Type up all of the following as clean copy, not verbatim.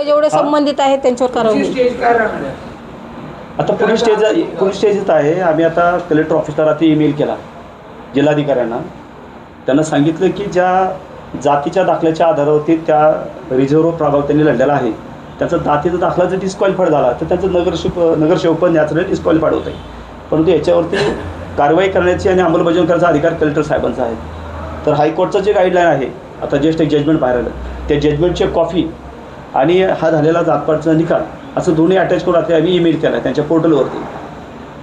जेवढे संबंधित आहेत त्यांच्यावर कारवाई होईल. आता पोलीस स्टेजच आहे. आम्ही आता कलेक्टर ऑफिसला रात्री ईमेल केला जिल्हाधिकाऱ्यांना. त्यांना सांगितलं की ज्या जातीच्या दाखल्याच्या आधारावरती त्या रिझर्व्ह प्रभाग त्यांनी लढलेला आहे, त्याचा जातीचा दाखला जर डिस्क्वालिफाईड झाला तर त्यांचं नगरसेवक पण नॅचरली डिस्क्वालिफाईड होत आहे. परंतु याच्यावरती कारवाई करण्याची आणि अंमलबजावणी करण्याचा अधिकार कलेक्टर साहेबांचा आहे. तर हायकोर्टचं जे गाईडलाईन आहे, आता जस्ट एक जजमेंट बाहेर आलं, त्या जजमेंटची कॉफी आणि हा झालेला जातपातचा निकाल असं दोन्ही अटॅच करून रात्री आम्ही ईमेल केला त्यांच्या पोर्टलवरती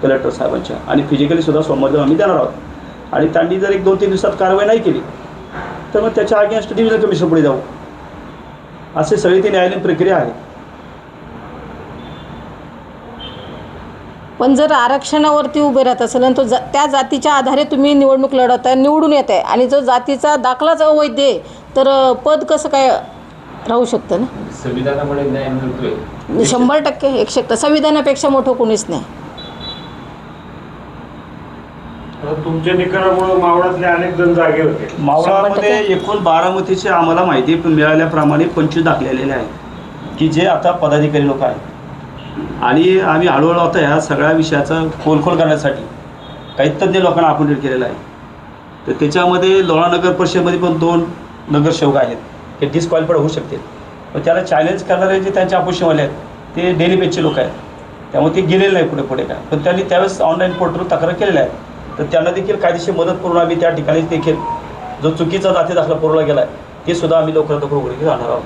कलेक्टर साहेबांच्या, आणि फिजिकली सुद्धा सोमवार आम्ही देणार आहोत. आणि त्यांनी जर 1-2-3 दिवसात कारवाई नाही केली तर मग त्याच्या अगेन्स्ट डिव्हिजन कमिशन पुढे जाऊ. असे सगळी ती न्यायालयीन प्रक्रिया आहे. पण जर आरक्षणावरती उभे राहत असेल आणि त्या जातीच्या आधारे तुम्ही निवडणूक लढवताय, निवडून येत आहे, आणि जो जातीचा दाखलाच अवैध आहे, तर पद कसं काय राहू शकतं ना? संविधानामुळे न्याय मिळतोय 100%, 100%. संविधानापेक्षा मोठं कोणीच नाही. तुमच्या निकालामुळे मावळातले अनेक जण जागे होते. मावळामध्ये एकूण बारामतीचे आम्हाला माहिती मिळाल्याप्रमाणे 25 दाखले आलेले आहेत की जे आता पदाधिकारी लोक आहेत. आणि आम्ही हळूहळू आता ह्या सगळ्या विषयाचा खोलखोल करण्यासाठी काही तज्ज्ञ लोकांना अपॉइंटेड केलेलं आहे. तर त्याच्यामध्ये लोणा नगर परिषदेमध्ये पण 2 नगरसेवक आहेत हे डिस्क्वालिफाईड होऊ शकतील. पण त्याला चॅलेंज करणारे जे त्यांचे अपोजिशनवाले आहेत ते डेली बेसचे लोक आहेत, त्यामुळे ते गेलेले नाही पुढे काय. पण त्यांनी त्यावेळेस ऑनलाईन पोर्टलवर तक्रार केलेल्या आहे. तर त्यांना देखील कायदेशीर मदत करून आम्ही त्या ठिकाणी देखील जो चुकीचा जाती दाखला पुरवला गेला आहे ते सुद्धा आम्ही लवकरात लवकर उघडकीस आणणार आहोत.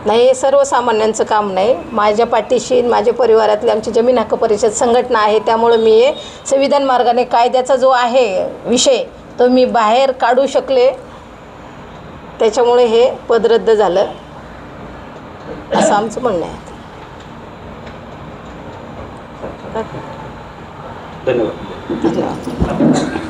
नाही, हे सर्वसामान्यांचं काम नाही. माझ्या पाठीशी माझ्या परिवारातली आमची जमीन हक्क परिषद संघटना आहे. त्यामुळं मी हे संविधान मार्गाने कायद्याचा जो आहे विषय तो मी बाहेर काढू शकले, त्याच्यामुळे हे पद रद्द झालं असं आमचं म्हणणं आहे. धन्यवाद. धन्यवाद.